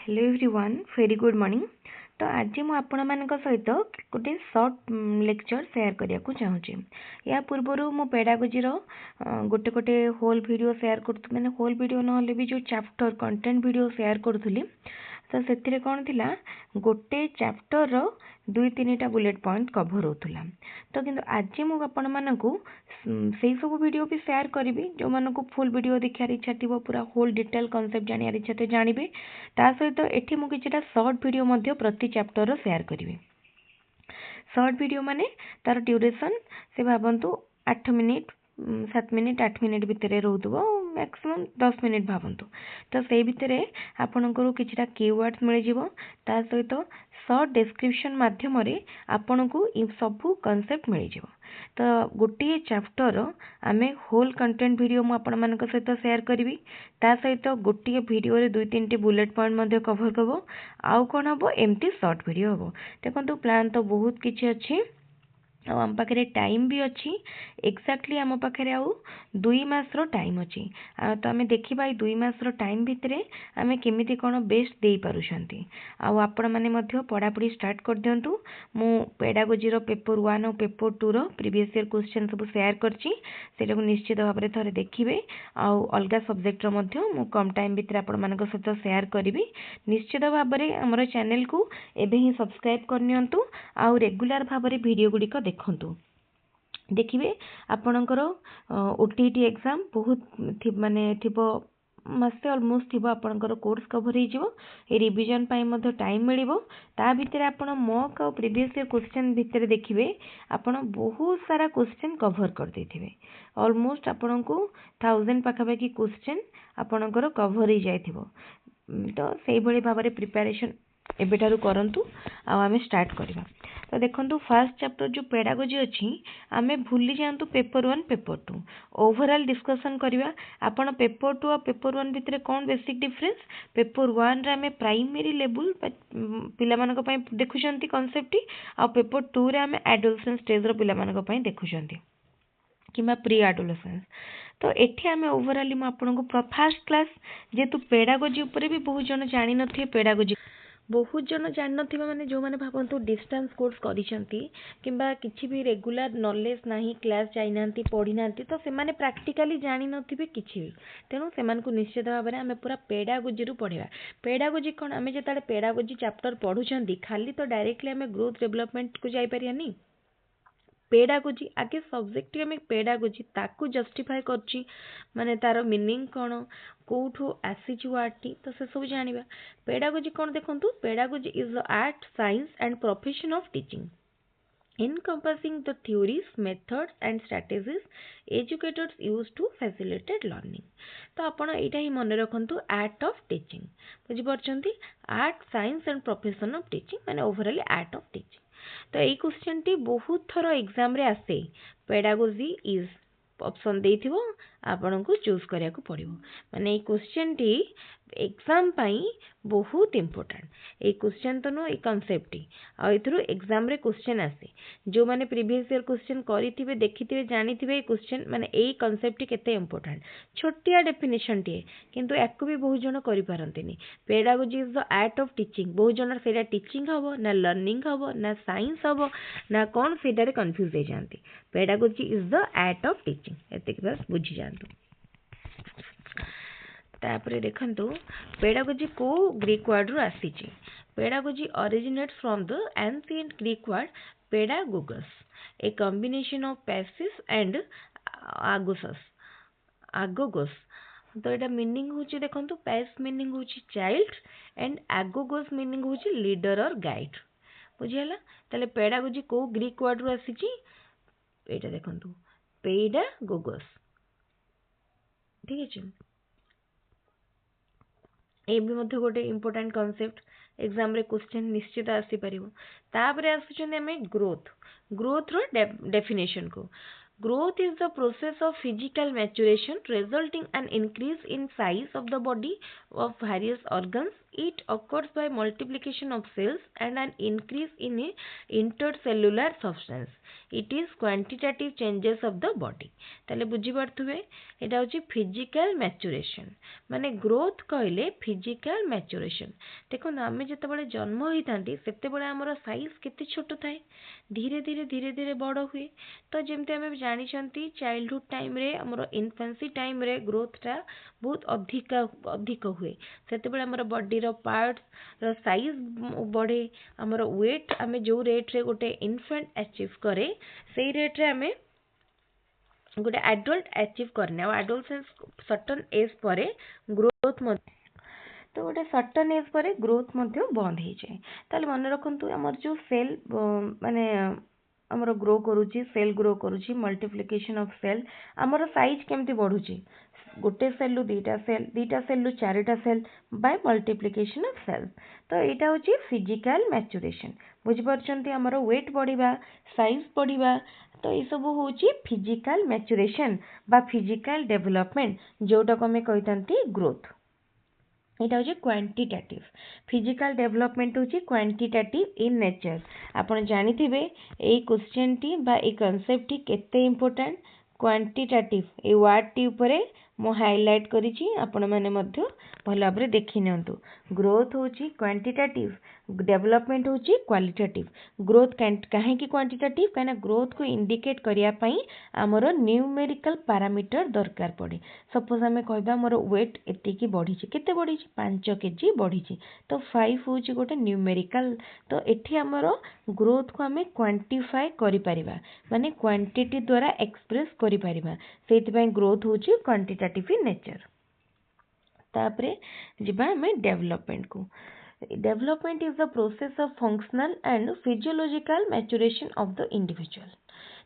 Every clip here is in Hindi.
Hello everyone very good morning. तो आज मुझे सहित गोटे सर्ट लेक्चर शेयर करने को चाहूँगी। या पूर्वर मो पेडागोजीर गोटे गोटे होल वीडियो शेयर कर मैंने होल वीडियो ना भी जो चैप्टर कंटेंट वीडियो शेयर करूली। तो से कौन थिला गोटे चैप्टर रो दुई तीन टा बुलेट पॉइंट कभर होता। तो किंतु आज मुझे आपण मानकू से सब वीडियो भी शेयर करी जो मानक फुल वीडियो देखार इच्छा थी पूरा होल डिटेल कॉन्सेप्ट जानियार इच्छा तो जानवे। ता सहित एठी मु किछिटा शॉर्ट वीडियो मध्य प्रति चैप्टर रो शेयर करी। शॉर्ट वीडियो माने तार ड्यूरेशन से भावंतु 8 मिनिट 7 मिनिट 8 मिनिट भितर रोथबो मैक्सिमम 10 मिनिट भावंतु। तो से भितर आपनकर किछिटा कीवर्ड्स मिल जिवो ता सहित शॉर्ट डिस्क्रिप्शन माध्यम रे आपनकू सबू कॉन्सेप्ट मिल जिवो। तो गोटे चैप्टर आमे होल कंटेंट वीडियो मु आपण मानक सहित शेयर करी। ता सहित गोटे वीडियो रे 2-3 टी बुलेट पॉइंट मध्ये कवर करबो। आउ कोन हबो एमटी शॉर्ट वीडियो हबो। देखंतु प्लान तो बहुत किछि अछि आम पाखे टाइम भी अच्छी एक्जाक्टली आम पाखे आउ 2 मासर टाइम अच्छी। तो आम देखा 2 मासर टाइम भितर आम केमी कौन बेस्ट दे पार्टी आपण मैंने पढ़ापढ़ी स्टार्ट कर दिंतु। मु पेडागोजीर पेपर 1 और पेपर 2 रो प्रीवियस ईयर क्वेश्चन सब शेयर करछि। सेटा को निश्चित भाव में थोड़े देखिए। आउ अलग सब्जेक्टर मु कम टाइम भितर आपण मान सहित शेयर करी। निश्चित भाव में आमर चैनल को एबे ही सब्सक्राइब करनियंतु। आउ रेगुलर भाव में वीडियो गुड़िक देखंतु। देखिए आपणकर ओटीटी एग्जाम बहुत माने थिबो मासे ऑलमोस्ट थिबो आपणकर कोर्स कवर हो रिवीजन पाई मध्य टाइम मिलिबो। ता भितर आपण मॉक और प्रीवियस ईयर क्वेश्चन भितर देखिए आपण बहुत सारा क्वेश्चन कवर कर देथिबे। ऑलमोस्ट आपण को 1000 पाखापाखि क्वेश्चन आपणकर कवर हो जाइथिबो। तो से भली भाव में प्रिपरेशन एबेटारू करंतु आमे स्टार्ट करबा। तो देखंतु फर्स्ट चैप्टर जो पेडागोजी अछि आमे भूली जांतु पेपर 1 पेपर 2 ओवरऑल डिस्कशन करबा। आपण पेपर 2 और पेपर 1 भितर कोन बेसिक डिफरेंस। पेपर 1 रे आमे प्राइमरी लेवल पिला मानक पय देखुचंती कांसेप्ट आ पेपर 2 रे आमे एडोलसेंस स्टेज रो पिला मानक पय देखुचंती किमा प्री एडोलसेंस। तो एठी आमे ओवरऑल म आपन को फर्स्ट क्लास जेतु पेडागोजी ऊपर भी बहुत जन जानि नथि। पेडागोजी बहुत जन जान नथिबा माने जो माने भाबंतु डिस्टेंस कोर्स करिसंती किंबा किछि भी रेगुलर नॉलेज नाही क्लास जाई नांती पढी नांती तो से माने प्रैक्टिकली जानि नथिबे किछि भी। तेनु से मान को निश्चित भाव में आमे पूरा पेडागोजी रु पढिबा। पेडागोजी कोन आमे जेताले पेडागोजी चैप्टर पढुचंती खाली तो डायरेक्टली आमे ग्रोथ डेवलपमेंट को जाई परियानी। पेडागोजी आगे सब्जेक्ट आम पेडागोजी ताकू जस्टिफाई करची माने तार मीनिंग कौन कौठू आसी वार्डटी तो से सब जानिबा। पेडागोजी कौन देखंतु pedagogy is the art science and profession of teaching encompassing the theories, methods and strategies educators use to facilitate learning। तो आपण एटा ही मन रखंतु आर्ट ऑफ टीचिंग बुझी परछंती। Art science and profession of teaching माने ओवरऑल आर्ट ऑफ टीचिंग। तो यही क्वेश्चन टी बहुत थर एग्जाम रे आसे पेडागोजी इज ऑप्शन देथिबो आपन को चूज करिया को पड़िबो। माने ए क्वेश्चन टी एग्जाम पाई बहुत इंपोर्टेंट। ए क्वेश्चन तो नो ए कांसेप्ट टी आ एथरो एग्जाम रे क्वेश्चन आसे जो माने प्रीवियस ईयर क्वेश्चन करिथिबे देखिथिबे जानिथिबे ए क्वेश्चन माने ए कांसेप्ट टी केते इंपोर्टेंट। छोटिया डेफिनेशन टी किंतु एको भी बहुत जण करि पारंतिनी। Pedagogy is the art of teaching बहुत जण सेटा टीचिंग हबो ना लर्निंग हबो ना साइंस हबो ना कोन सेटा रे कंफ्यूज हो जानती। Pedagogy is the art of teaching एतिक बस बुझी जानतु। तापरे देखंतु पेडागोजी को ग्रीक वर्ड रो आसीची। पेडागोजी originates from the ancient Greek word pedagogos, a combination of passive and agogos। तो एटा मीनिंग होची देखंतु पैस मीनिंग होची चाइल्ड एंड एगोगोस मीनिंग होची लीडर और गाइड। बुझियला ताले पेडागोजी को ग्रीक वर्ड रो आसीची एटा देखंतु पेडागोगोस। ठीक है ये भी मध्य गोटे इंपोर्टेंट कॉन्सेप्ट एग्जाम रे क्वेश्चन निश्चित आसी परिबो। तापरे आसुचने हमें ग्रोथ रो डेफिनेशन को। Growth is the process of physical maturation resulting an increase in size of the body of various organs it occurs by multiplication of cells and an increase in a intercellular substance. It is quantitative changes of the body. ताले बुझी पार्थुबे एटा होची फिजिकल मैच्योरेशन माने ग्रोथ कहले फिजिकल मैच्योरेशन देखो आमे जते बळे जन्म होइतांती सेते बळे हमर साइज केते छोट थाए धीरे धीरे बड़ हुए तो जेमते आमे जानि छंती चाइल्डहुड टाइम रे हमर इन्फेंसी टाइम रे ग्रोथ टा बहुत अधिक हुए सेते बळे हमर बॉडी रो पार्ट्स रो साइज बढ़े हमर वेट आमे जो रेट रे गोटे इन्फेंट अचीव करे सेई रेट रे आमे गोटे एडल्ट अचीव करने एडोलसेंस सर्टन एज पर ग्रोथ तो गोटे सर्टन एज पर ग्रोथ बंद हो जाए ताले मन रखु आमर जो सेल माने आमर ग्रो करुची सेल ग्रो करुची मल्टीप्लिकेशन ऑफ सेल आमर साइज केमती बढ़ुची गोटे सेल दीटा सेल चारिटा cell by multiplication of cells तो यहाँ हूँ फिजिकल मैच्योरेशन बुझीपार आमर वेट बढ़िया साइज बढ़िया तो ये सब हूँ फिजिकल मैच्योरेशन बा फिजिकल डेवलपमेंट जोटा को आम कही ग्रोथ यहाँ हूँ क्वांटिटेटिव फिजिकल डेवलपमेंट हूँ क्वांटिटेटिव इन नेचर आपड़ जानी ये क्वेश्चन टी बा ये कॉन्सेप्ट टी केते इम्पोर्टेंट क्वांटिटेटिव ये वर्ड टी उपरे मो हाइलाइट करिछि आपण माने मध्य भल भाव देखि नियंतु ग्रोथ होची क्वांटिटेटिव डेवलपमेंट होची क्वालिटेटिव ग्रोथ काहे की क्वांटिटेटिव काहे ना ग्रोथ को इंडिकेट करिया पई हमरो न्यूमेरिकल पैरामीटर दरकार पड़े सपोज हमें कहबा मोर वेट एति की बढ़ी छि केते बढ़ी छि 5 केजी बढ़ी छि तो 5 होची गोटे न्यूमेरिकल तो एठी हमरो ग्रोथ को हमें क्वांटिफाई करि परिबा माने क्वांटिटी द्वारा एक्सप्रेस करि परिबा सेति पई ग्रोथ होची क्वांटिटेटिव इन नेचर तापरे जिबा हमें डेवलपमेंट को development is the process of functional and physiological maturation of the individual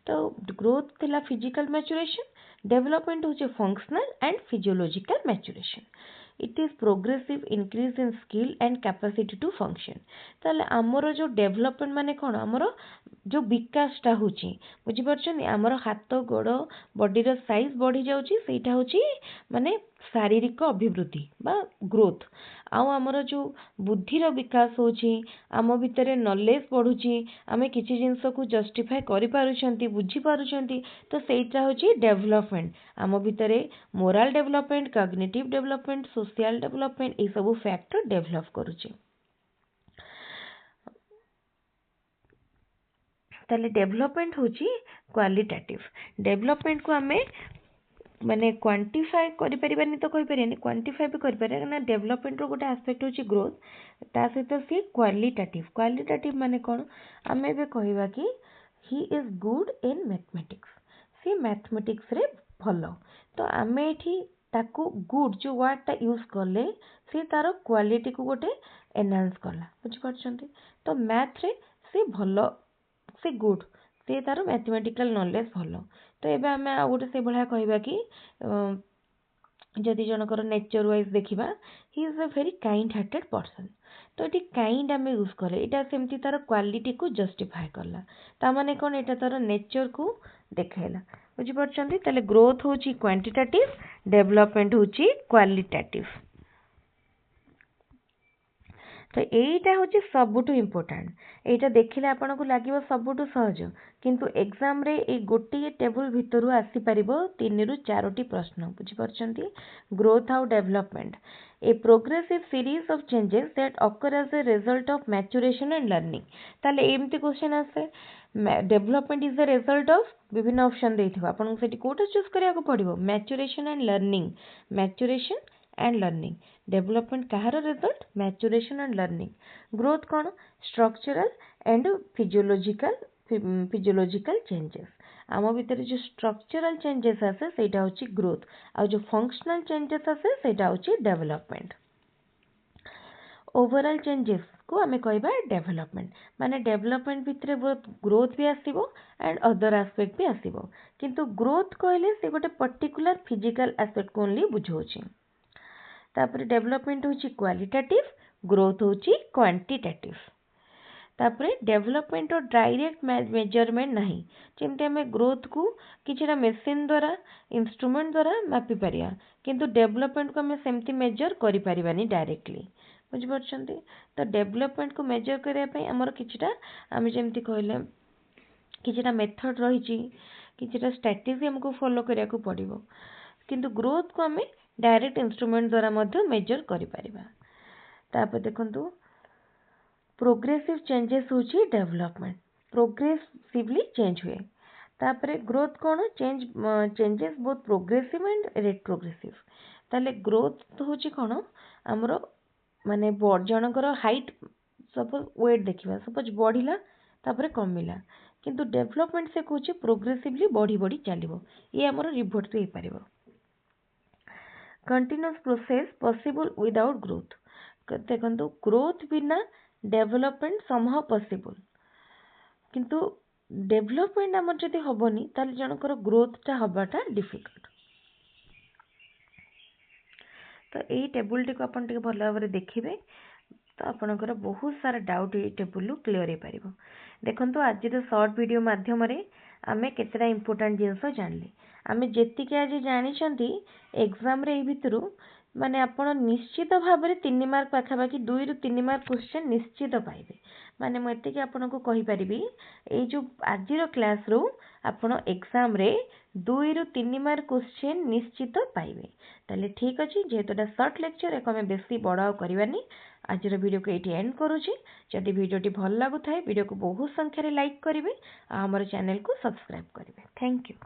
तो ग्रोथ थिला फिजिकल मैच्योरेशन डेवलपमेंट होचे functional and physiological maturation it is progressive increase in skill and capacity to function ताले आमर जो डेवलपमेंट माने कोन आमर जो विकासटा होची बुझी परछन आमर हाथ गोड़ बॉडी रो साइज बढ़ी जाउची सेटा होची माने शारीरिक अभिवृद्धि बा ग्रोथ आउ आमर जो बुद्धिर विकास होची आम भितर नॉलेज बढ़ुची आमे किछि जिंस को जस्टिफाई करि पारुछंती बुझी पारुछंती तो सेटा होची डेवलपमेंट आम भितर moral development cognitive development social development ए सब फैक्टर डेवलप करूची ताले डेवलपमेंट होची क्वालिटेटिव डेवलपमेंट को आमे माने क्वांटिफाई करि परिबानी तो कहि परियानी क्वांटिफाई भी करि परिया ना डेवलपमेंट रो गोटे एस्पेक्ट होची ग्रोथ ता सहित सी क्वालिटेटिव माने कोन आमे बे कहिबा कि he is good in mathematics सी मैथमेटिक्स रे भलो तो आमे एठी ताको गुड जो वर्ड ता यूज करले सी तारो क्वालिटी को गोटे एनहांस करला बुझी परछंती तो मैथ रे सी भलो सी गुड से तार मैथमेटिकल नॉलेज भल तो ये आम आ गोटे से भाया कहवा कि जदि जनकर नेचर वाइज देखा he is a very kind hearted person तो ये काइंड आम यूज कले यहाँ सेमती तार क्वालिटी को जस्टिफाई करला ताने कौन यहाँ तार नेचर को देखला बुझीपार ताले ग्रोथ होची क्वांटिटेटिव डेवलपमेंट होची क्वालिटेटिव तो यहीटा हूँ सबुठू इम्पोर्टाट यहाँ देखिले आपन को लगे सबुठू सहज किंतु एग्जाम रे ए गोटे टेबल भितर आसीपर 3 ରୁ 4टी प्रश्न बुझीपार ग्रोथ आउ development a progressive series of changes that occur as a result of maturation and learning ताले एमती क्वेश्चन आसे development is the result of विभिन्न ऑप्शन देथिबा आपन सेठी कोटा चूज करिया को पड़िबो maturation and learning maturation and learning development कहार result maturation and learning growth कौन स्ट्रक्चरल एंड फिजियोलॉजिकल चेंजेस आम भितर जो स्ट्रक्चरल चेंजेस आसे सेटा होची ग्रोथ आ जो फंक्शनल चेंजेस आसे सेटा होची डेवलपमेंट ओवरऑल चेंजेस को आमे कहबा डेवलपमेंट माने डेवलपमेंट भितर ग्रोथ भी आसीबो एंड अदर एस्पेक्ट भी आसीबो किंतु ग्रोथ कहले से गोटे पर्टिकुलर फिजिकल एस्पेक्ट को ओनली बुझौची तापर डेवलपमेंट होची क्वालिटेटिव ग्रोथ होची क्वांटिटेटिव तापर डेवलपमेंट और डायरेक्ट मेजरमेंट नहीं जमती आम ग्रोथ को किसी मेसीन द्वारा इंस्ट्रूमेंट द्वारा मापी पारिया किंतु डेवलपमेंट को आम सेमती मेजर करि परिबानी डायरेक्टली बुझिपारुछंती। तो डेवलपमेंट को मेजर करने आमर किछिटा आम जमती कहले किछिटा मेथड रही किछिटा स्ट्रेटजी हमको फॉलो करिया को पड़िबो किंतु ग्रोथ को आम डायरेक्ट इंस्ट्रूमेंट द्वारा मध्य मेजर करि परिबा। तापर देखंतु प्रोग्रेसिव चेंजेस होची डेवलपमेंट प्रोग्रेसिवली चेंज हुए। तापर ग्रोथ कौन changes both progressive and retrogressive. ताले ग्रोथ होची कौन आमर माने जनकर हाइट सपोज वेट देखिबा सपोज बढ़िला तापर कमिला किंतु डेवलपमेंट से कहूँ प्रोग्रेसिवली बढ़ी बढ़ी चलो ये आमर रिभर्स हो पारिबो। Continuous process possible without growth देखो ग्रोथ बिना डेवलपमेंट समहाउ पॉसिबल किंतु डेवलपमेंट आमर जदि हबनी ताले जनकर ग्रोथटा हबाटा डिफिकल्ट। तो यही टेबुल टी को अपन टिके भल भाव देखिए तो आपणकर बहुत सारा डाउट ये टेबुल क्लीयर हो पार। देखो आज शॉर्ट वीडियो माध्यम आम केतटा इम्पोर्टाट जिनस जानले आम जी आज जानी एग्जाम रे भितर माने आपण निश्चित भाव में 3 मार्क पाखापाखि 2 ରୁ 3 मार्क क्वेश्चन निश्चित पाइबे। माने मुझे आपन को कहि परिबी ए जो आज क्लास रो आपण एग्जाम रे 2 ରୁ 3 मार्क क्वेश्चन निश्चित पाइबे। ताले ठीक अछि जेहेतु शॉर्ट लेक्चर एक आम बेसी बड़ करवानी आज वीडियो को ये एंड करुँची। जदि वीडियो भल लगुए वीडियो को बहुत संख्यार लाइक करेंगे और आम चैनल को सब्सक्राइब करेंगे। Thank you.